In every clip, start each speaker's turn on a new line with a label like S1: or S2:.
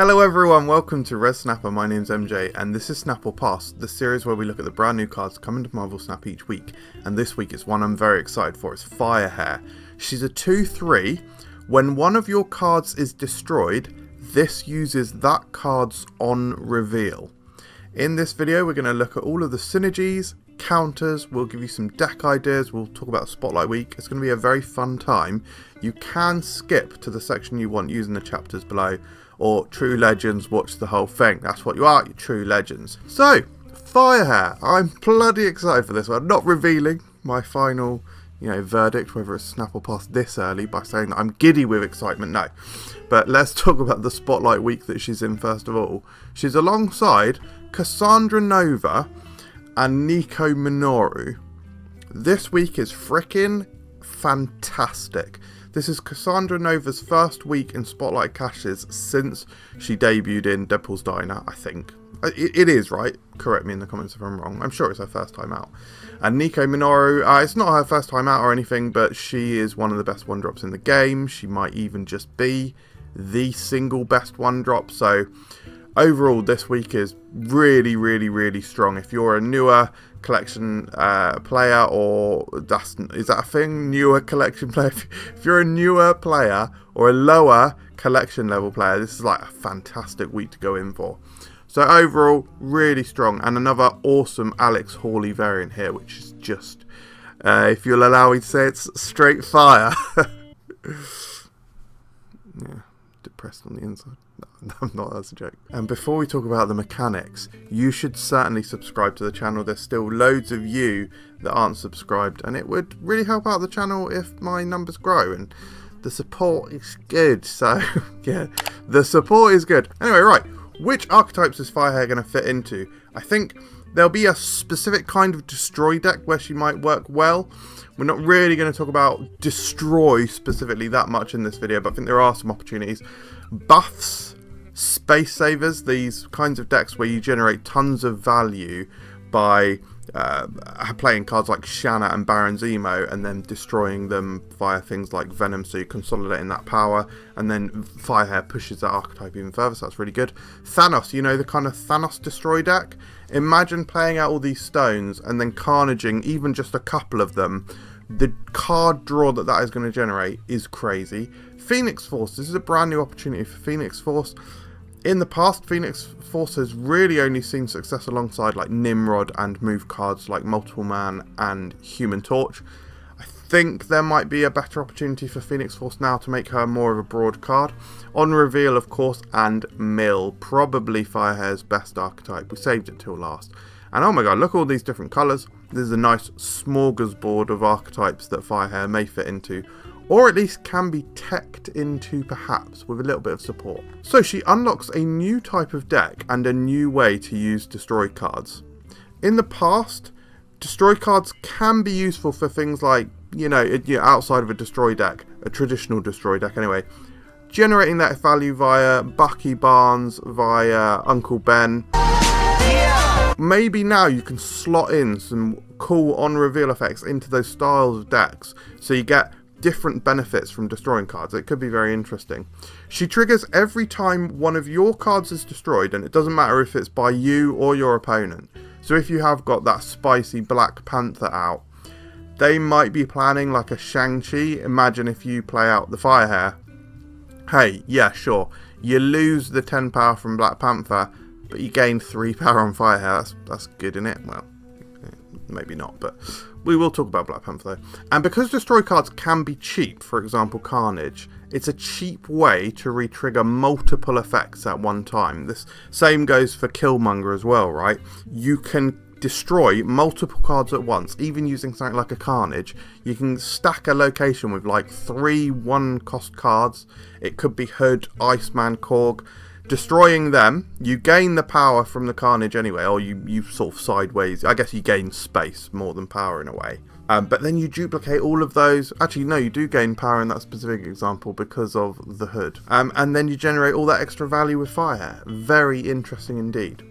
S1: Hello everyone, welcome to Res Snapper. My name's MJ and this is Snap or Pass, the series where we look at the brand new cards coming to Marvel Snap each week. And this week is one I'm very excited for. It's Firehair. She's a 2/3. When one of your cards is destroyed, this uses that card's on reveal. In this video we're going to look at all of the synergies, counters, we'll give you some deck ideas, we'll talk about Spotlight Week. It's going to be a very fun time. You can skip to the section you want using the chapters below, or True Legends, watch the whole thing. That's what you are, you're True Legends. So, Firehair. I'm bloody excited for this one. I'm not revealing my final, verdict, whether it's Snap or Pass this early, by saying that I'm giddy with excitement, no. But let's talk about the Spotlight Week that she's in first of all. She's alongside Cassandra Nova and Nico Minoru. This week is frickin' fantastic. This is Cassandra Nova's first week in Spotlight Caches since she debuted in Deadpool's Diner, I think. It is, right? Correct me in the comments if I'm wrong. I'm sure it's her first time out. And Nico Minoru, it's not her first time out or anything, but she is one of the best one-drops in the game. She might even just be the single best one-drop. So overall, this week is really, really, really strong. If you're a newer collection player, or is that a thing? Newer collection player? If you're a newer player or a lower collection level player, this is like a fantastic week to go in for. So overall, really strong. And another awesome Alex Hawley variant here, which is just, if you'll allow me to say, it's straight fire. Yeah, depressed on the inside. No, not, that's a joke. And before we talk about the mechanics, you should certainly subscribe to the channel. There's still loads of you that aren't subscribed, and it would really help out the channel if my numbers grow, and the support is good. So yeah, the support is good. Anyway, right, which archetypes is Firehair going to fit into? I think there'll be a specific kind of destroy deck where she might work well. We're not really going to talk about destroy specifically that much in this video, but I think there are some opportunities. Buffs, space savers, these kinds of decks where you generate tons of value by playing cards like Shanna and Baron Zemo and then destroying them via things like Venom, so you're consolidating that power, and then Firehair pushes that archetype even further, so that's really good. Thanos, the kind of Thanos destroy deck. Imagine playing out all these stones and then carnaging even just a couple of them. The card draw that is going to generate is crazy. Phoenix Force, this is a brand new opportunity for Phoenix Force. In the past, Phoenix Force has really only seen success alongside like Nimrod and move cards like Multiple Man and Human Torch. I think there might be a better opportunity for Phoenix Force now to make her more of a broad card. On reveal, of course, and Mill, probably Firehair's best archetype. We saved it till last. And oh my god, look at all these different colours. This is a nice smorgasbord of archetypes that Firehair may fit into, or at least can be teched into perhaps with a little bit of support. So she unlocks a new type of deck and a new way to use destroy cards. In the past, destroy cards can be useful for things like, outside of a destroy deck, a traditional destroy deck anyway, generating that value via Bucky Barnes, via Uncle Ben. Maybe now you can slot in some cool on-reveal effects into those styles of decks, so you get different benefits from destroying cards. It could be very interesting. She triggers every time one of your cards is destroyed, and it doesn't matter if it's by you or your opponent. So if you have got that spicy Black Panther out, they might be planning like a Shang-Chi. Imagine if you play out the Firehair. Hey, yeah, sure, you lose the 10 power from Black Panther, but you gain 3 power on Firehair. That's good, isn't it? Well, maybe not, but we will talk about Black Panther though. And because destroy cards can be cheap, for example Carnage, it's a cheap way to re-trigger multiple effects at one time. This same goes for Killmonger as well, right? You can destroy multiple cards at once, even using something like a Carnage. You can stack a location with like 3 1-cost cards. It could be Hood, Iceman, Korg. Destroying them, you gain the power from the Carnage anyway, or you sort of sideways, I guess you gain space more than power in a way. But then you duplicate all of those. Actually, no, you do gain power in that specific example because of the Hood. And then you generate all that extra value with Firehair. Very interesting indeed.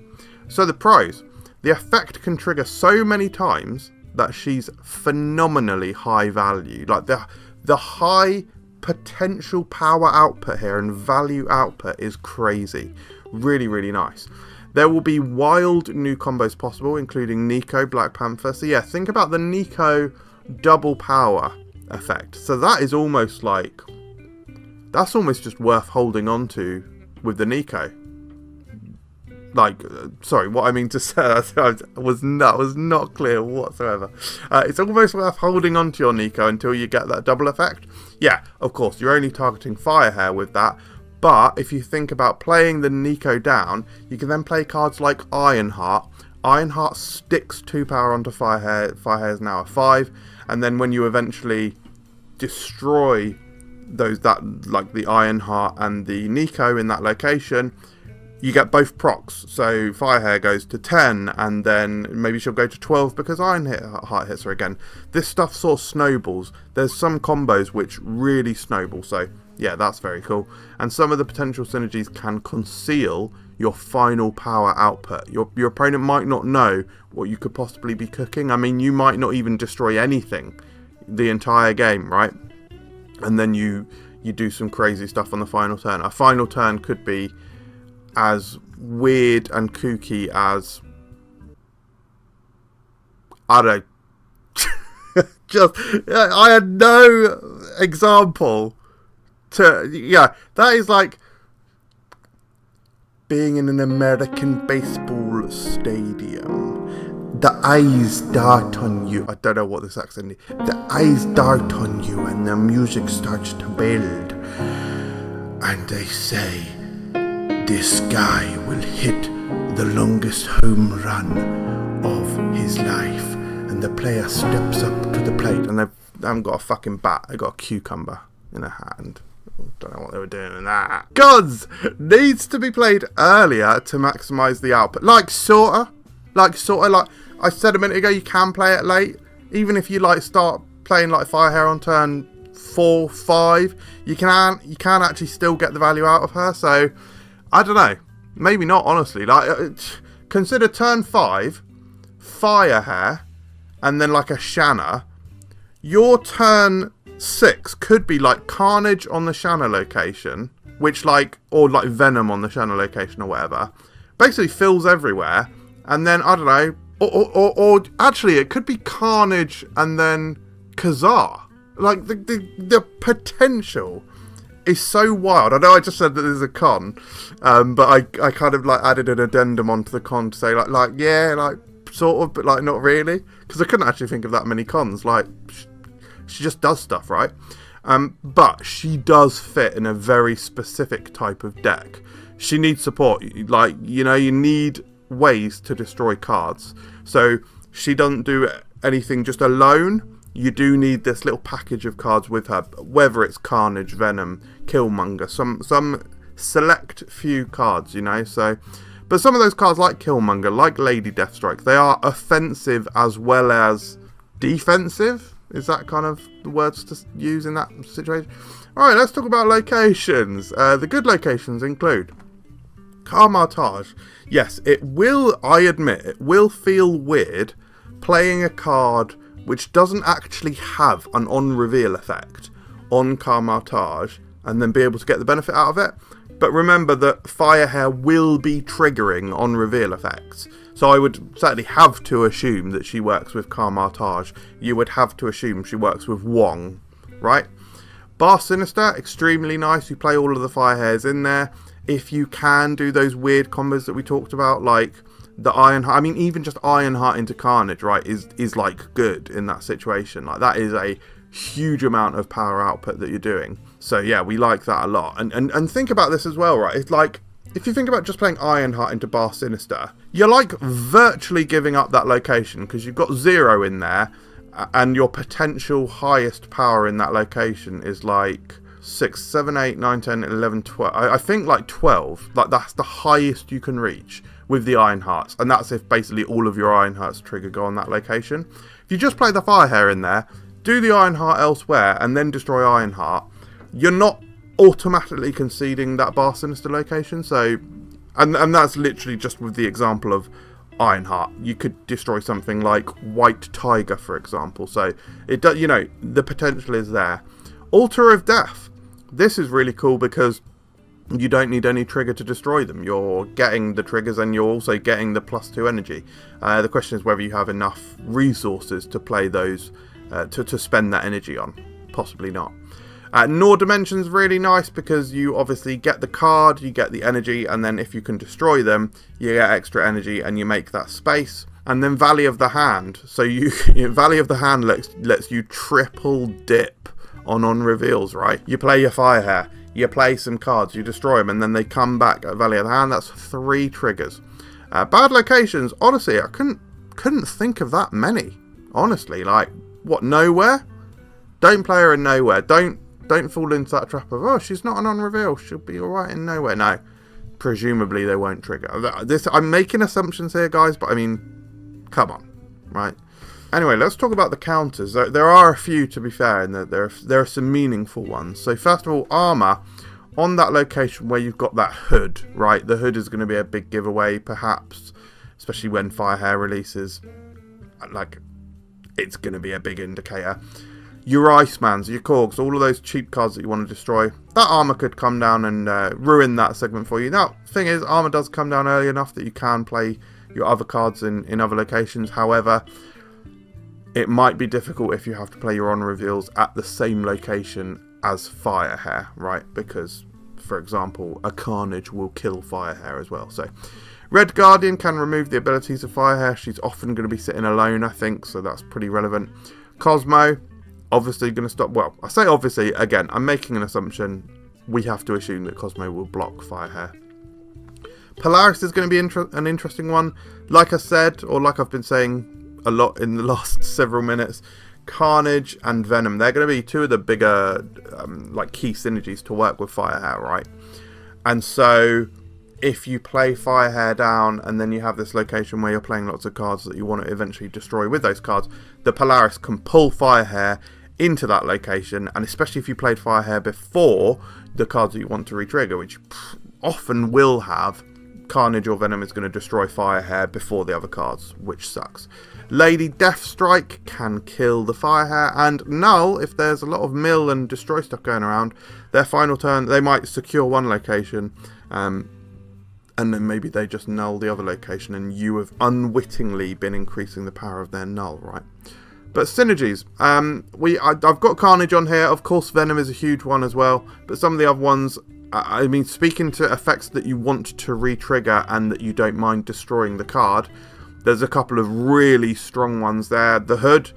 S1: So the pros. The effect can trigger so many times that she's phenomenally high value. Like the high potential power output here and value output is crazy. Really, really nice. There will be wild new combos possible, including Nico, Black Panther. So yeah, think about the Nico double power effect. So that is almost like, that's almost just worth holding on to with the Nico. Like, sorry, what I mean to say, was not clear whatsoever. It's almost worth holding on to your Nico until you get that double effect. Yeah, of course, you're only targeting Firehair with that. But if you think about playing the Nico down, you can then play cards like Ironheart. Ironheart sticks 2 power onto Firehair. Firehair is now a 5. And then when you eventually destroy those, like the Ironheart and the Nico in that location, you get both procs. So Firehair goes to 10, and then maybe she'll go to 12 because Ironheart hits her again. This stuff sort of snowballs. There's some combos which really snowball, so yeah, that's very cool. And some of the potential synergies can conceal your final power output. Your opponent might not know what you could possibly be cooking. I mean, you might not even destroy anything the entire game, right? And then you do some crazy stuff on the final turn. A final turn could be as weird and kooky as, I don't know, just, I had no example to, yeah, that is like being in an American baseball stadium. The eyes dart on you. I don't know what this accent is. The eyes dart on you and the music starts to build. And they say, this guy will hit the longest home run of his life. And the player steps up to the plate. And they haven't got a fucking bat. They've got a cucumber in a hand. Don't know what they were doing in that. Gods needs to be played earlier to maximise the output. Like sorta. Like I said a minute ago, you can play it late. Even if you like start playing like Firehair on turn 4, 5, you can actually still get the value out of her. So I don't know. Maybe not, honestly. Like, consider turn 5, Firehair, and then like a Shanna. Your turn 6 could be like Carnage on the Shanna location, which like, or like Venom on the Shanna location or whatever. Basically fills everywhere, and then I don't know, or actually it could be Carnage and then Kazar. Like the potential is so wild. I know I just said that there's a con, but I kind of like added an addendum onto the con to say like yeah, like sort of, but like not really, because I couldn't actually think of that many cons. Like she just does stuff, right? But she does fit in a very specific type of deck. She needs support. Like, you know, you need ways to destroy cards. So she doesn't do anything just alone. You do need this little package of cards with her, whether it's Carnage, Venom, Killmonger, some select few cards, you know. So, but some of those cards like Killmonger, like Lady Deathstrike, they are offensive as well as defensive. Is that kind of the words to use in that situation? Alright, let's talk about locations. The good locations include Karmartage. Yes, it will, I admit, it will feel weird playing a card which doesn't actually have an on-reveal effect on Karmartage and then be able to get the benefit out of it. But remember that Firehair will be triggering on-reveal effects. So I would certainly have to assume that she works with Karmartage. You would have to assume she works with Wong, right? Bar Sinister, extremely nice. You play all of the Firehairs in there. If you can do those weird combos that we talked about, like the Ironheart. I mean, even just Ironheart into Carnage, right, is like good in that situation. Like, that is a huge amount of power output that you're doing. So yeah, we like that a lot. And think about this as well, right? It's like, if you think about just playing Ironheart into Bar Sinister, you're like virtually giving up that location because you've got 0 in there, and your potential highest power in that location is like 6, 7, 8, 9, 10, 11, 12. I think like 12. Like, that's the highest you can reach with the Ironhearts, and that's if basically all of your Ironhearts trigger go on that location. If you just play the Firehair in there, do the Ironheart elsewhere, and then destroy Ironheart, you're not automatically conceding that Bar Sinister location. So, and that's literally just with the example of Ironheart. You could destroy something like White Tiger, for example. So it does, you know, the potential is there. Altar of Death. This is really cool because you don't need any trigger to destroy them. You're getting the triggers and you're also getting the +2 energy. The question is whether you have enough resources to play those, to spend that energy on. Possibly not. Gnaw Dimension's really nice because you obviously get the card, you get the energy, and then if you can destroy them, you get extra energy and you make that space. And then Valley of the Hand. So Valley of the Hand lets you triple dip on reveals, right? You play your Firehair, you play some cards, you destroy them, and then they come back at Valley of the Hand. That's 3 triggers. Bad locations, honestly, I couldn't think of that many. Honestly, like, what, nowhere? Don't play her in nowhere. Don't fall into that trap of, oh, she's not an on-reveal, she'll be alright in nowhere. No, presumably they won't trigger. I'm making assumptions here, guys, but I mean, come on, right? Anyway, let's talk about the counters. There are a few, to be fair, and there are some meaningful ones. So first of all, armor. On that location where you've got that hood, right? The hood is going to be a big giveaway, perhaps, especially when Firehair releases. Like, it's going to be a big indicator. Your Icemans, your Korgs, all of those cheap cards that you want to destroy, that armor could come down and ruin that segment for you. Now, the thing is, armor does come down early enough that you can play your other cards in other locations. However, it might be difficult if you have to play your on reveals at the same location as Firehair, right? Because, for example, a Carnage will kill Firehair as well. So, Red Guardian can remove the abilities of Firehair. She's often going to be sitting alone, I think, so that's pretty relevant. Cosmo, obviously going to stop. Well, I say obviously, again, I'm making an assumption. We have to assume that Cosmo will block Firehair. Polaris is going to be an interesting one. Like I said, or like I've been saying a lot in the last several minutes, Carnage and Venom, they're going to be 2 of the bigger like key synergies to work with Firehair, right? And so if you play Firehair down and then you have this location where you're playing lots of cards that you want to eventually destroy with those cards, the Polaris can pull Firehair into that location, and especially if you played Firehair before the cards that you want to re-trigger, which often will have, Carnage or Venom is going to destroy Firehair before the other cards, which sucks. Lady Deathstrike can kill the Firehair, and Null, if there's a lot of mill and destroy stuff going around, their final turn, they might secure one location, and then maybe they just null the other location, and you have unwittingly been increasing the power of their null, right? But synergies, I've got Carnage on here. Of course, Venom is a huge one as well, but some of the other ones, I mean, speaking to effects that you want to re-trigger and that you don't mind destroying the card, there's a couple of really strong ones there. The Hood,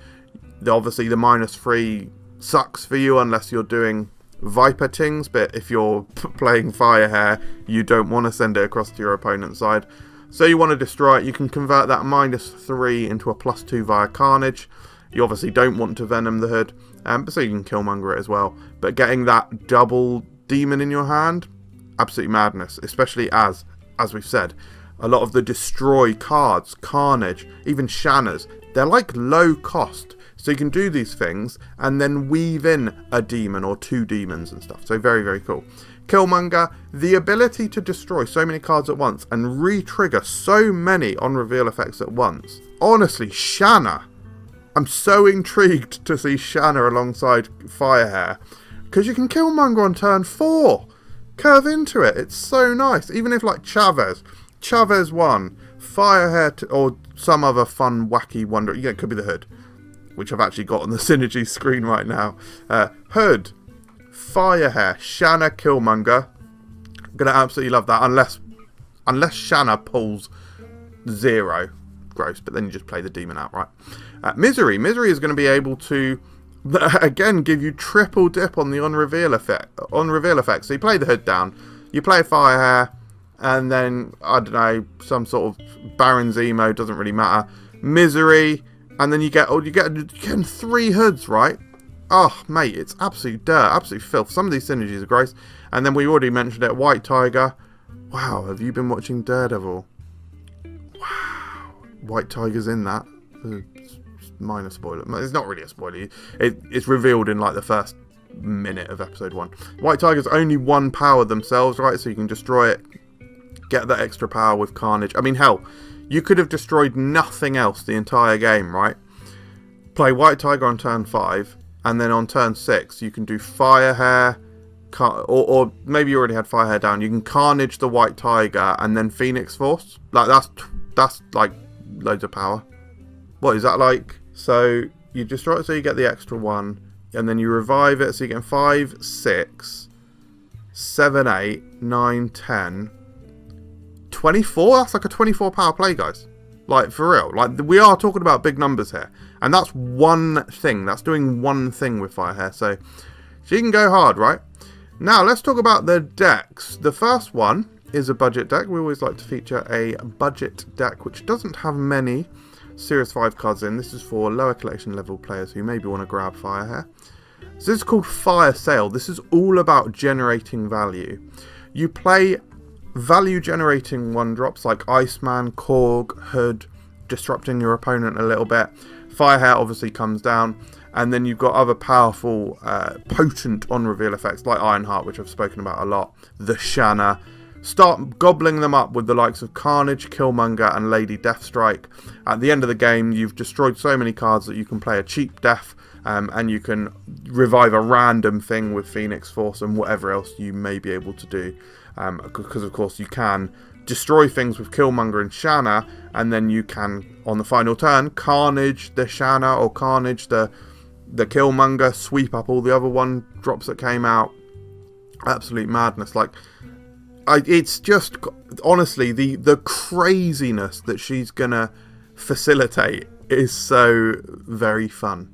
S1: obviously the -3 sucks for you unless you're doing Viper Tings, but if you're playing Firehair, you don't want to send it across to your opponent's side. So you want to destroy it, you can convert that -3 into a +2 via Carnage. You obviously don't want to Venom the Hood, but so you can Killmonger it as well. But getting that double demon in your hand, absolutely madness, especially as we've said, a lot of the destroy cards, Carnage, even Shanna's, they're like low cost. So you can do these things and then weave in a demon or 2 demons and stuff. So very, very cool. Killmonger, the ability to destroy so many cards at once and re-trigger so many on-reveal effects at once. Honestly, Shanna. I'm so intrigued to see Shanna alongside Firehair, because you can Killmonger on turn 4. Curve into it. It's so nice. Even if like Chavez 1, Firehair, or some other fun, wacky wonder. Yeah, it could be the Hood, which I've actually got on the Synergy screen right now. Hood, Firehair, Shanna, Killmonger. I'm going to absolutely love that, unless Shanna pulls 0. Gross, but then you just play the demon out, right? Misery is going to be able to, again, give you triple dip on the on-reveal effect. So you play the Hood down, you play Firehair, and then, I don't know, some sort of Baron Zemo, doesn't really matter. Misery, and then you get 3 Hoods, right? Oh, mate, it's absolute dirt, absolute filth. Some of these synergies are gross. And then we already mentioned it, White Tiger. Wow, have you been watching Daredevil? Wow, White Tiger's in that. Minor spoiler. It's not really a spoiler. It's revealed in like the first minute of episode 1. White Tiger's only 1 power themselves, right? So you can destroy it, get that extra power with Carnage. I mean, hell, you could have destroyed nothing else the entire game, right? Play White Tiger on turn 5, and then on turn 6 you can do Firehair, or maybe you already had Firehair down, you can Carnage the White Tiger and then Phoenix Force. Like that's like loads of power. What is that like? So you destroy it so you get the extra 1, and then you revive it so you get 5, 6, 7, 8, 9, 10, 24. That's like a 24 power play, guys. Like, for real. Like, we are talking about big numbers here. And that's one thing. That's doing one thing with Firehair. So she can go hard, right? Now, let's talk about the decks. The first one is a budget deck. We always like to feature a budget deck, which doesn't have many Series 5 cards in. This is for lower collection level players who maybe want to grab Firehair. So this is called Fire Sale. This is all about generating value. You play value generating 1-drops like Iceman, Korg, Hood, disrupting your opponent a little bit. Firehair obviously comes down. And then you've got other powerful, potent on-reveal effects like Ironheart, which I've spoken about a lot. The Shanna. Start gobbling them up with the likes of Carnage, Killmonger, and Lady Deathstrike. At the end of the game, you've destroyed so many cards that you can play a cheap death, and you can revive a random thing with Phoenix Force and whatever else you may be able to do. Because, of course, you can destroy things with Killmonger and Shanna, and then you can, on the final turn, Carnage the Shanna or Carnage the Killmonger, sweep up all the other 1-drops that came out. Absolute madness. Like, it's just, honestly, the craziness that she's gonna facilitate is so very fun.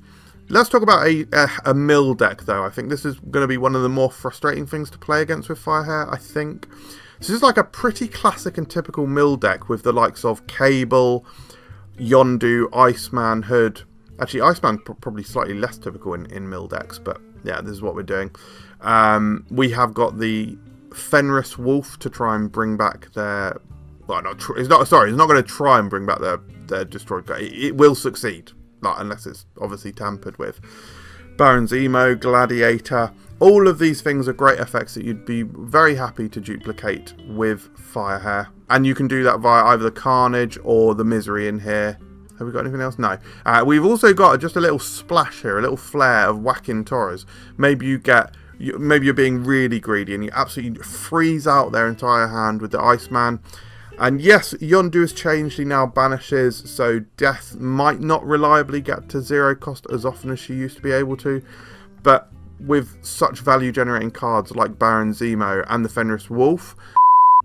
S1: Let's talk about a mill deck, though. I think this is going to be one of the more frustrating things to play against with Firehair, I think. This is like a pretty classic and typical mill deck with the likes of Cable, Yondu, Iceman, Hood. Actually, Iceman probably slightly less typical in mill decks, but yeah, this is what we're doing. We have got the Fenris Wolf to try and bring back their... Well, it's not going to try and bring back their destroyed guy. It will succeed, unless it's obviously tampered with. Baron Zemo, Gladiator. All of these things are great effects that you'd be very happy to duplicate with Firehair. And you can do that via either the Carnage or the Misery in here. Have we got anything else? No. We've also got just a little splash here, a little flare of whacking Taurus. Maybe you're being really greedy and you absolutely freeze out their entire hand with the Iceman. And yes, Yondu has changed. He now banishes, so death might not reliably get to 0 cost as often as she used to be able to. But with such value generating cards like Baron Zemo and the Fenris Wolf.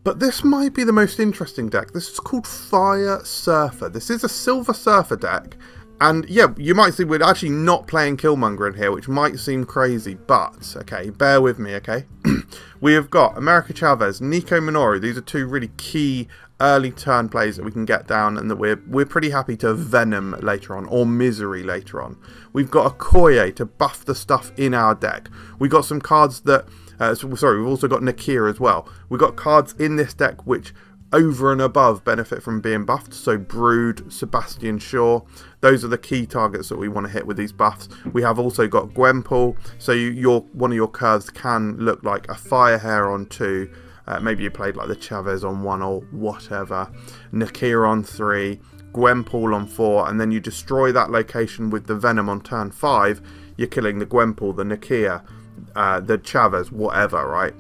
S1: But this might be the most interesting deck. This is called Fire Surfer. This is a Silver Surfer deck. And yeah, you might see we're actually not playing Killmonger in here, which might seem crazy, but, okay, bear with me, okay? We have got America Chavez, Nico Minoru. These are 2 really key early turn plays that we can get down and that we're pretty happy to Venom later on, or Misery later on. We've got Okoye to buff the stuff in our deck. We've got some cards that... we've also got Nakia as well. We've got cards in this deck which, over and above, benefit from being buffed. So Brood, Sebastian Shaw, those are the key targets that we want to hit with these buffs. We have also got Gwenpool, so one of your curves can look like a Firehair on 2. Maybe you played like the Chavez on 1 or whatever. Nakia on 3, Gwenpool on 4, and then you destroy that location with the Venom on turn 5. You're killing the Gwenpool, the Nakia, the Chavez, whatever, right?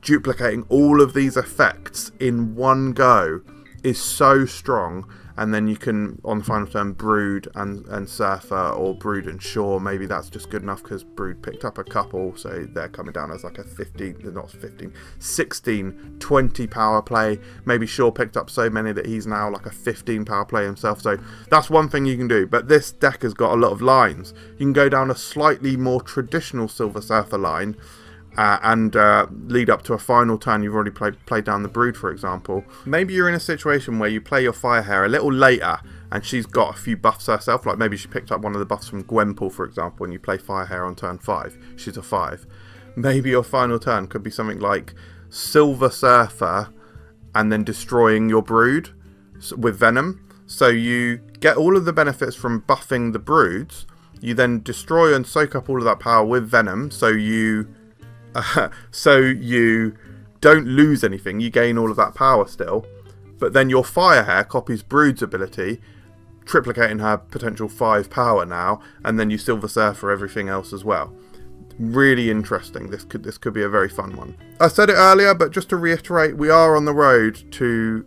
S1: Duplicating all of these effects in one go is so strong, and then you can, on the final turn, Brood and Surfer, or Brood and Shaw. Maybe that's just good enough because Brood picked up a couple, so they're coming down as like a 16, 20 power play. Maybe Shaw picked up so many that he's now like a 15 power play himself, so that's one thing you can do. But this deck has got a lot of lines. You can go down a slightly more traditional Silver Surfer line, and lead up to a final turn. You've already played down the Brood, for example. Maybe you're in a situation where you play your Firehair a little later and she's got a few buffs herself, like maybe she picked up one of the buffs from Gwenpool, for example, and you play Firehair on turn 5. She's a 5. Maybe your final turn could be something like Silver Surfer and then destroying your Brood with Venom. So you get all of the benefits from buffing the Broods. You then destroy and soak up all of that power with Venom, so you don't lose anything. You gain all of that power still, but then your Firehair copies Brood's ability, triplicating her potential 5 power now, and then you Silver Surfer everything else as well. Really interesting. This could be a very fun one. I said it earlier, but just to reiterate, we are on the road to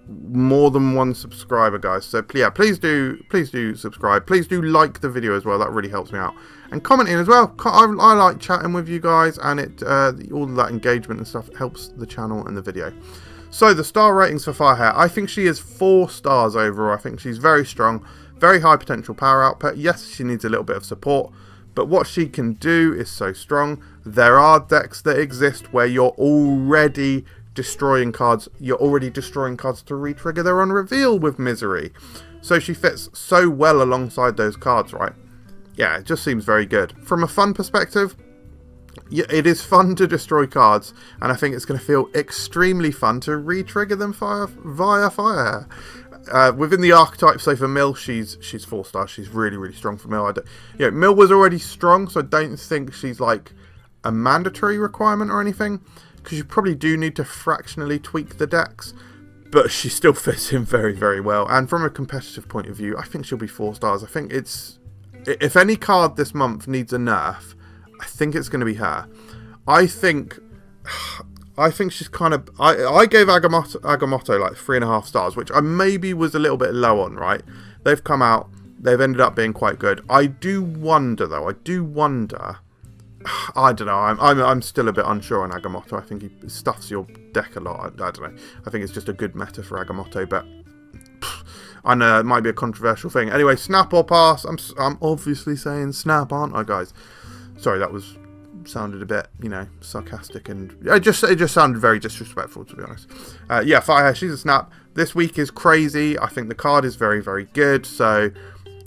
S1: more than 1 subscriber, guys. So yeah, please do subscribe. Please do like the video as well. That really helps me out. And commenting as well. I like chatting with you guys, and it all of that engagement and stuff helps the channel and the video. So the star ratings for Firehair, I think she is 4 stars overall. I think she's very strong, very high potential power output. Yes, she needs a little bit of support, but what she can do is so strong. There are decks that exist where you're already destroying cards. You're already destroying cards to re-trigger their on reveal with Misery. So she fits so well alongside those cards, right? Yeah, it just seems very good. From a fun perspective, yeah, it is fun to destroy cards, and I think it's going to feel extremely fun to re-trigger them via Firehair. Within the archetype, so for Mill, she's 4 stars. She's really strong for Mill. Mill was already strong, so I don't think she's like a mandatory requirement or anything, because you probably do need to fractionally tweak the decks, but she still fits in very well. And from a competitive point of view, I think she'll be 4 stars. I think if any card this month needs a nerf, I think it's going to be her. I think she's kind of... I gave Agamotto like 3.5 stars, which I maybe was a little bit low on, right? They've come out. They've ended up being quite good. I do wonder, though. I don't know. I'm still a bit unsure on Agamotto. I think he stuffs your deck a lot. I don't know. I think it's just a good meta for Agamotto, but I know it might be a controversial thing. Anyway, snap or pass? I'm obviously saying snap, aren't I, guys? Sorry, that sounded a bit, sarcastic, and it just sounded very disrespectful, to be honest. Yeah, Firehair, she's a snap. This week is crazy. I think the card is very good. So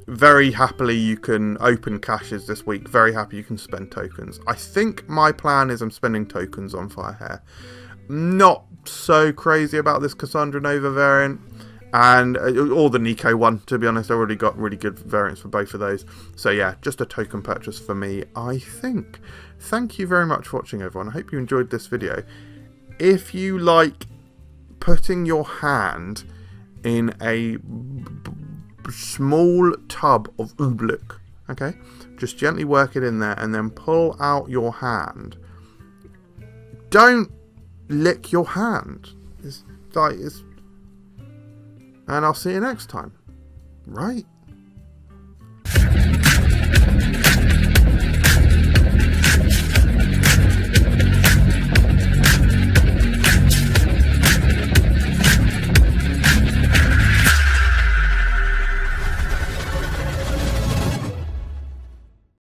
S1: very happily you can open caches this week. Very happy you can spend tokens. I think my plan is I'm spending tokens on Firehair. Not so crazy about this Cassandra Nova variant. And or the Nico one, to be honest. I already got really good variants for both of those. So yeah, just a token purchase for me, I think. Thank you very much for watching, everyone. I hope you enjoyed this video. If you like putting your hand in a small tub of oobleck, okay, just gently work it in there and then pull out your hand. Don't lick your hand. And I'll see you next time. Right?